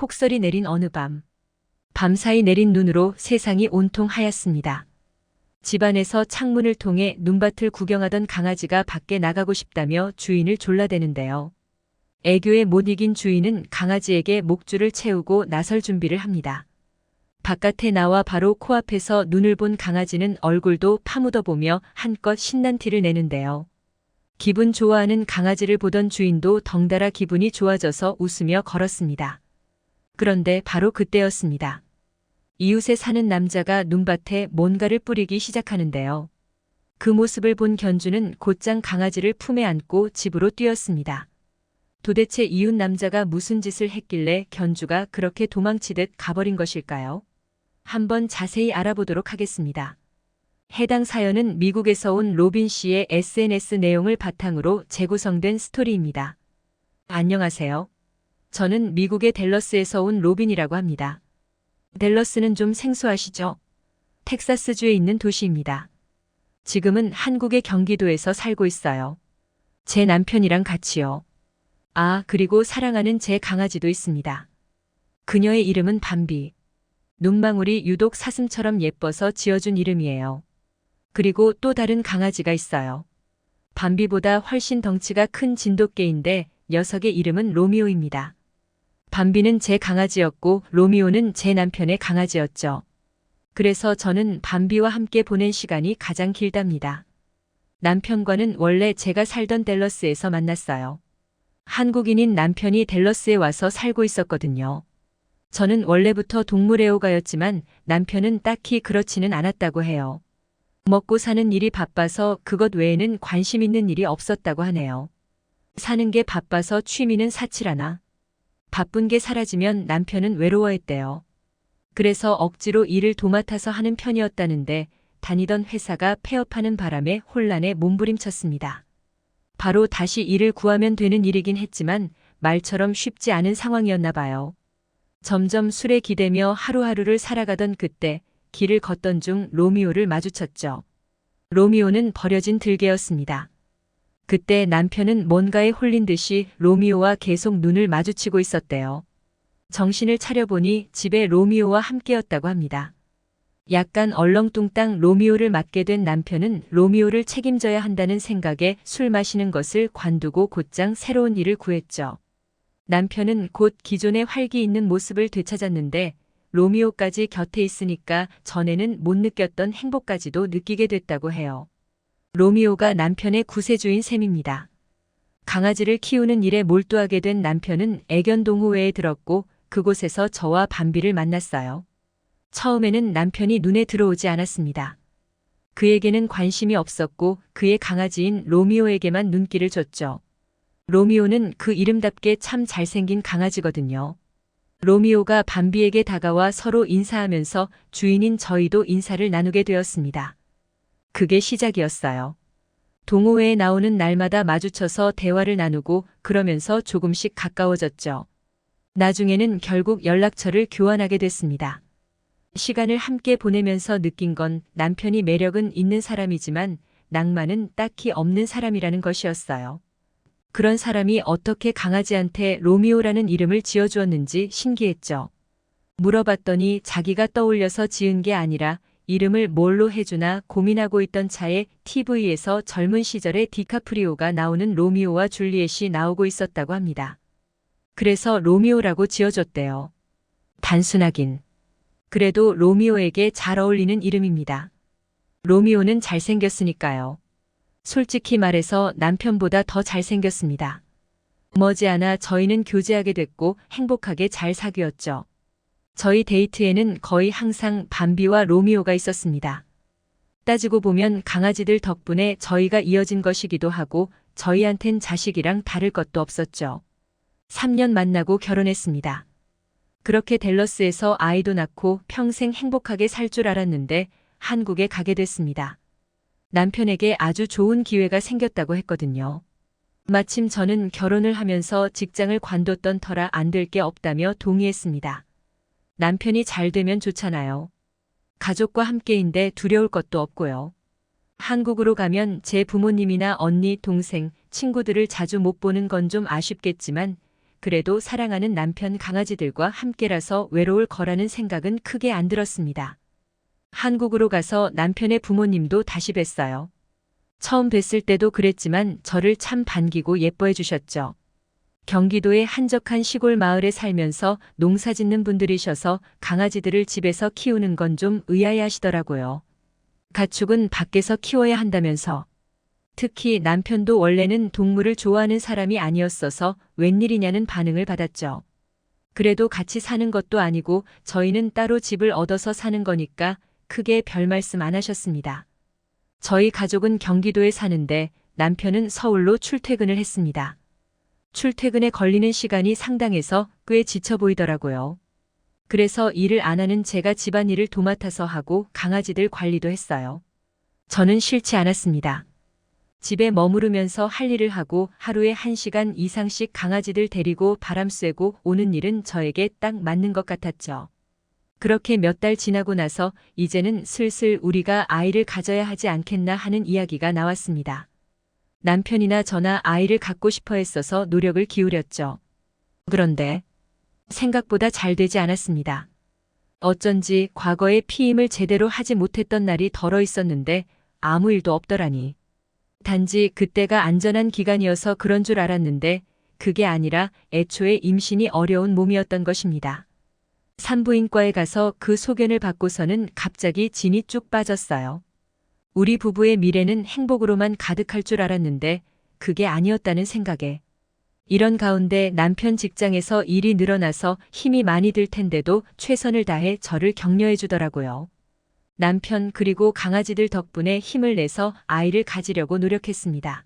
폭설이 내린 어느 밤. 밤사이 내린 눈으로 세상이 온통 하얗습니다. 집안에서 창문을 통해 눈밭을 구경하던 강아지가 밖에 나가고 싶다며 주인을 졸라대는데요. 애교에 못 이긴 주인은 강아지에게 목줄을 채우고 나설 준비를 합니다. 바깥에 나와 바로 코앞에서 눈을 본 강아지는 얼굴도 파묻어보며 한껏 신난 티를 내는데요. 기분 좋아하는 강아지를 보던 주인도 덩달아 기분이 좋아져서 웃으며 걸었습니다. 그런데 바로 그때였습니다. 이웃에 사는 남자가 눈밭에 뭔가를 뿌리기 시작하는데요. 그 모습을 본 견주는 곧장 강아지를 품에 안고 집으로 뛰었습니다. 도대체 이웃 남자가 무슨 짓을 했길래 견주가 그렇게 도망치듯 가버린 것일까요? 한번 자세히 알아보도록 하겠습니다. 해당 사연은 미국에서 온 로빈 씨의 SNS 내용을 바탕으로 재구성된 스토리입니다. 안녕하세요. 저는 미국의 댈러스에서 온 로빈이라고 합니다. 댈러스는 좀 생소하시죠? 텍사스주에 있는 도시입니다. 지금은 한국의 경기도에서 살고 있어요. 제 남편이랑 같이요. 아, 그리고 사랑하는 제 강아지도 있습니다. 그녀의 이름은 밤비. 눈망울이 유독 사슴처럼 예뻐서 지어준 이름이에요. 그리고 또 다른 강아지가 있어요. 밤비보다 훨씬 덩치가 큰 진돗개인데 녀석의 이름은 로미오입니다. 밤비는 제 강아지였고 로미오는 제 남편의 강아지였죠. 그래서 저는 밤비와 함께 보낸 시간이 가장 길답니다. 남편과는 원래 제가 살던 댈러스에서 만났어요. 한국인인 남편이 댈러스에 와서 살고 있었거든요. 저는 원래부터 동물 애호가였지만 남편은 딱히 그렇지는 않았다고 해요. 먹고 사는 일이 바빠서 그것 외에는 관심 있는 일이 없었다고 하네요. 사는 게 바빠서 취미는 사치라나. 바쁜 게 사라지면 남편은 외로워했대요. 그래서 억지로 일을 도맡아서 하는 편이었다는데 다니던 회사가 폐업하는 바람에 혼란에 몸부림쳤습니다. 바로 다시 일을 구하면 되는 일이긴 했지만 말처럼 쉽지 않은 상황이었나 봐요. 점점 술에 기대며 하루하루를 살아가던 그때 길을 걷던 중 로미오를 마주쳤죠. 로미오는 버려진 들개였습니다. 그때 남편은 뭔가에 홀린 듯이 로미오와 계속 눈을 마주치고 있었대요. 정신을 차려보니 집에 로미오와 함께였다고 합니다. 약간 얼렁뚱땅 로미오를 맡게 된 남편은 로미오를 책임져야 한다는 생각에 술 마시는 것을 관두고 곧장 새로운 일을 구했죠. 남편은 곧 기존의 활기 있는 모습을 되찾았는데 로미오까지 곁에 있으니까 전에는 못 느꼈던 행복까지도 느끼게 됐다고 해요. 로미오가 남편의 구세주인 셈입니다. 강아지를 키우는 일에 몰두하게 된 남편은 애견 동호회에 들었고 그곳에서 저와 밤비를 만났어요. 처음에는 남편이 눈에 들어오지 않았습니다. 그에게는 관심이 없었고 그의 강아지인 로미오에게만 눈길을 줬죠. 로미오는 그 이름답게 참 잘생긴 강아지거든요. 로미오가 밤비에게 다가와 서로 인사하면서 주인인 저희도 인사를 나누게 되었습니다. 그게 시작이었어요. 동호회에 나오는 날마다 마주쳐서 대화를 나누고 그러면서 조금씩 가까워졌죠. 나중에는 결국 연락처를 교환하게 됐습니다. 시간을 함께 보내면서 느낀 건 남편이 매력은 있는 사람이지만 낭만은 딱히 없는 사람이라는 것이었어요. 그런 사람이 어떻게 강아지한테 로미오라는 이름을 지어주었는지 신기했죠. 물어봤더니 자기가 떠올려서 지은 게 아니라 이름을 뭘로 해주나 고민하고 있던 차에 TV에서 젊은 시절의 디카프리오가 나오는 로미오와 줄리엣이 나오고 있었다고 합니다. 그래서 로미오라고 지어줬대요. 단순하긴. 그래도 로미오에게 잘 어울리는 이름입니다. 로미오는 잘생겼으니까요. 솔직히 말해서 남편보다 더 잘생겼습니다. 머지않아 저희는 교제하게 됐고 행복하게 잘 사귀었죠. 저희 데이트에는 거의 항상 밤비와 로미오가 있었습니다. 따지고 보면 강아지들 덕분에 저희가 이어진 것이기도 하고 저희한텐 자식이랑 다를 것도 없었죠. 3년 만나고 결혼했습니다. 그렇게 댈러스에서 아이도 낳고 평생 행복하게 살 줄 알았는데 한국에 가게 됐습니다. 남편에게 아주 좋은 기회가 생겼다고 했거든요. 마침 저는 결혼을 하면서 직장을 관뒀던 터라 안 될 게 없다며 동의했습니다. 남편이 잘 되면 좋잖아요. 가족과 함께인데 두려울 것도 없고요. 한국으로 가면 제 부모님이나 언니, 동생, 친구들을 자주 못 보는 건 좀 아쉽겠지만 그래도 사랑하는 남편 강아지들과 함께라서 외로울 거라는 생각은 크게 안 들었습니다. 한국으로 가서 남편의 부모님도 다시 뵀어요. 처음 뵀을 때도 그랬지만 저를 참 반기고 예뻐해 주셨죠. 경기도의 한적한 시골 마을에 살면서 농사 짓는 분들이셔서 강아지들을 집에서 키우는 건 좀 의아해 하시더라고요. 가축은 밖에서 키워야 한다면서. 특히 남편도 원래는 동물을 좋아하는 사람이 아니었어서 웬일이냐는 반응을 받았죠. 그래도 같이 사는 것도 아니고 저희는 따로 집을 얻어서 사는 거니까 크게 별 말씀 안 하셨습니다. 저희 가족은 경기도에 사는데 남편은 서울로 출퇴근을 했습니다. 출퇴근에 걸리는 시간이 상당해서 꽤 지쳐 보이더라고요. 그래서 일을 안 하는 제가 집안일을 도맡아서 하고 강아지들 관리도 했어요. 저는 싫지 않았습니다. 집에 머무르면서 할 일을 하고 하루에 1시간 이상씩 강아지들 데리고 바람 쐬고 오는 일은 저에게 딱 맞는 것 같았죠. 그렇게 몇 달 지나고 나서 이제는 슬슬 우리가 아이를 가져야 하지 않겠나 하는 이야기가 나왔습니다. 남편이나 저나 아이를 갖고 싶어 했어서 노력을 기울였죠. 그런데 생각보다 잘 되지 않았습니다. 어쩐지 과거에 피임을 제대로 하지 못했던 날이 덜어 있었는데 아무 일도 없더라니. 단지 그때가 안전한 기간이어서 그런 줄 알았는데 그게 아니라 애초에 임신이 어려운 몸이었던 것입니다. 산부인과에 가서 그 소견을 받고서는 갑자기 진이 쭉 빠졌어요. 우리 부부의 미래는 행복으로만 가득할 줄 알았는데 그게 아니었다는 생각에. 이런 가운데 남편 직장에서 일이 늘어나서 힘이 많이 들 텐데도 최선을 다해 저를 격려해 주더라고요. 남편 그리고 강아지들 덕분에 힘을 내서 아이를 가지려고 노력했습니다.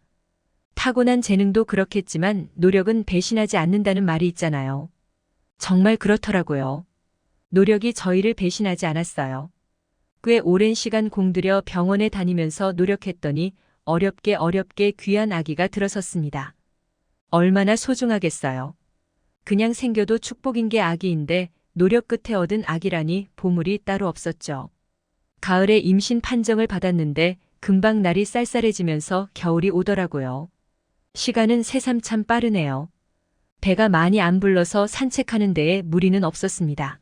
타고난 재능도 그렇겠지만 노력은 배신하지 않는다는 말이 있잖아요. 정말 그렇더라고요. 노력이 저희를 배신하지 않았어요. 꽤 오랜 시간 공들여 병원에 다니면서 노력했더니 어렵게 귀한 아기가 들어섰습니다. 얼마나 소중하겠어요. 그냥 생겨도 축복인 게 아기인데 노력 끝에 얻은 아기라니 보물이 따로 없었죠. 가을에 임신 판정을 받았는데 금방 날이 쌀쌀해지면서 겨울이 오더라고요. 시간은 새삼 참 빠르네요. 배가 많이 안 불러서 산책하는 데에 무리는 없었습니다.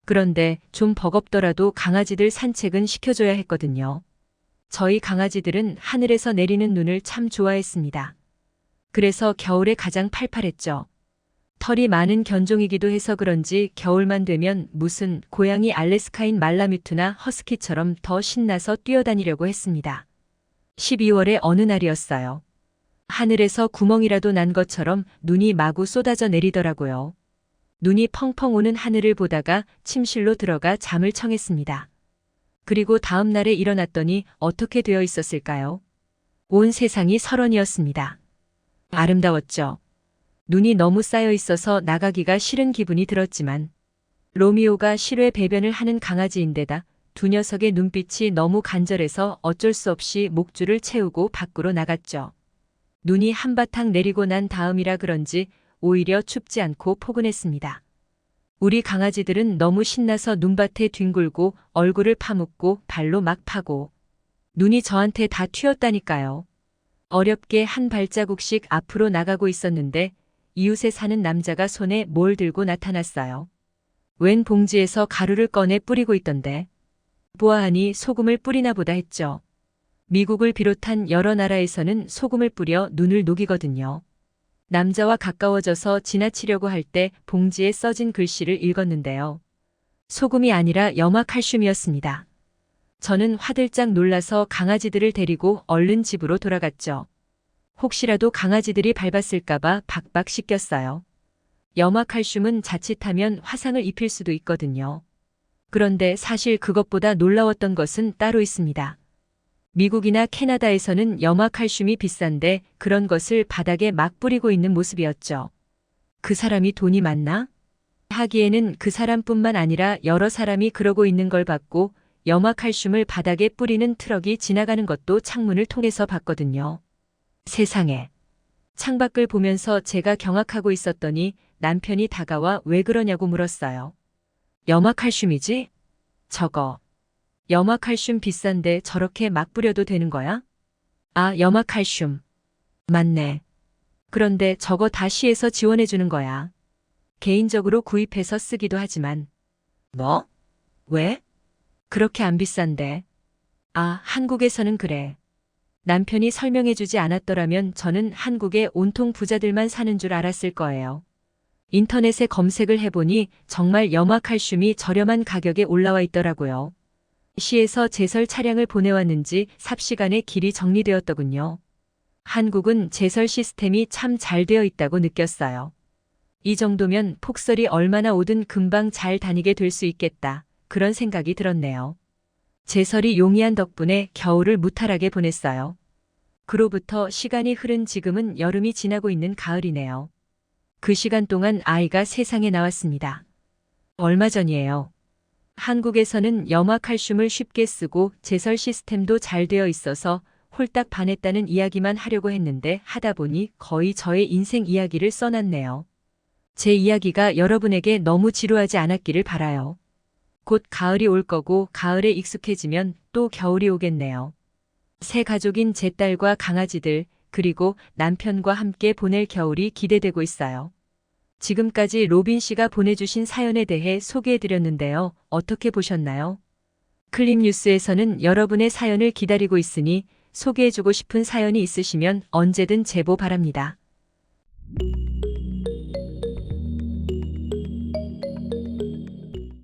그런데 좀 버겁더라도 강아지들 산책은 시켜줘야 했거든요. 저희 강아지들은 하늘에서 내리는 눈을 참 좋아했습니다. 그래서 겨울에 가장 팔팔했죠. 털이 많은 견종이기도 해서 그런지 겨울만 되면 무슨 고양이 알래스카인 말라뮤트나 허스키처럼 더 신나서 뛰어다니려고 했습니다. 12월의 어느 날이었어요. 하늘에서 구멍이라도 난 것처럼 눈이 마구 쏟아져 내리더라고요. 눈이 펑펑 오는 하늘을 보다가 침실로 들어가 잠을 청했습니다. 그리고 다음 날에 일어났더니 어떻게 되어 있었을까요? 온 세상이 설원이었습니다. 아름다웠죠. 눈이 너무 쌓여 있어서 나가기가 싫은 기분이 들었지만 로미오가 실외 배변을 하는 강아지인데다 두 녀석의 눈빛이 너무 간절해서 어쩔 수 없이 목줄을 채우고 밖으로 나갔죠. 눈이 한바탕 내리고 난 다음이라 그런지 오히려 춥지 않고 포근했습니다. 우리 강아지들은 너무 신나서 눈밭에 뒹굴고 얼굴을 파묻고 발로 막 파고 눈이 저한테 다 튀었다니까요. 어렵게 한 발자국씩 앞으로 나가고 있었는데 이웃에 사는 남자가 손에 뭘 들고 나타났어요. 웬 봉지에서 가루를 꺼내 뿌리고 있던데. 보아하니 소금을 뿌리나 보다 했죠. 미국을 비롯한 여러 나라에서는 소금을 뿌려 눈을 녹이거든요. 남자와 가까워져서 지나치려고 할 때 봉지에 써진 글씨를 읽었는데요. 소금이 아니라 염화칼슘이었습니다. 저는 화들짝 놀라서 강아지들을 데리고 얼른 집으로 돌아갔죠. 혹시라도 강아지들이 밟았을까봐 박박 씻겼어요. 염화칼슘은 자칫하면 화상을 입힐 수도 있거든요. 그런데 사실 그것보다 놀라웠던 것은 따로 있습니다. 미국이나 캐나다에서는 염화칼슘이 비싼데 그런 것을 바닥에 막 뿌리고 있는 모습이었죠. 그 사람이 돈이 많나? 하기에는 그 사람뿐만 아니라 여러 사람이 그러고 있는 걸 봤고 염화칼슘을 바닥에 뿌리는 트럭이 지나가는 것도 창문을 통해서 봤거든요. 세상에. 창밖을 보면서 제가 경악하고 있었더니 남편이 다가와 왜 그러냐고 물었어요. 염화칼슘이지? 저거. 염화칼슘 비싼데 저렇게 막 뿌려도 되는 거야? 아, 염화칼슘. 맞네. 그런데 저거 다 시에서 지원해 주는 거야. 개인적으로 구입해서 쓰기도 하지만. 뭐? 왜? 그렇게 안 비싼데. 아, 한국에서는 그래. 남편이 설명해 주지 않았더라면 저는 한국에 온통 부자들만 사는 줄 알았을 거예요. 인터넷에 검색을 해보니 정말 염화칼슘이 저렴한 가격에 올라와 있더라고요. 시에서 제설 차량을 보내왔는지 삽시간에 길이 정리되었더군요. 한국은 제설 시스템이 참 잘 되어 있다고 느꼈어요. 이 정도면 폭설이 얼마나 오든 금방 잘 다니게 될 수 있겠다. 그런 생각이 들었네요. 제설이 용이한 덕분에 겨울을 무탈하게 보냈어요. 그로부터 시간이 흐른 지금은 여름이 지나고 있는 가을이네요. 그 시간 동안 아이가 세상에 나왔습니다. 얼마 전이에요. 한국에서는 염화칼슘을 쉽게 쓰고 제설 시스템도 잘 되어 있어서 홀딱 반했다는 이야기만 하려고 했는데 하다 보니 거의 저의 인생 이야기를 써놨네요. 제 이야기가 여러분에게 너무 지루하지 않았기를 바라요. 곧 가을이 올 거고 가을에 익숙해지면 또 겨울이 오겠네요. 새 가족인 제 딸과 강아지들 그리고 남편과 함께 보낼 겨울이 기대되고 있어요. 지금까지 로빈 씨가 보내주신 사연에 대해 소개해드렸는데요. 어떻게 보셨나요? 클립뉴스에서는 여러분의 사연을 기다리고 있으니 소개해주고 싶은 사연이 있으시면 언제든 제보 바랍니다.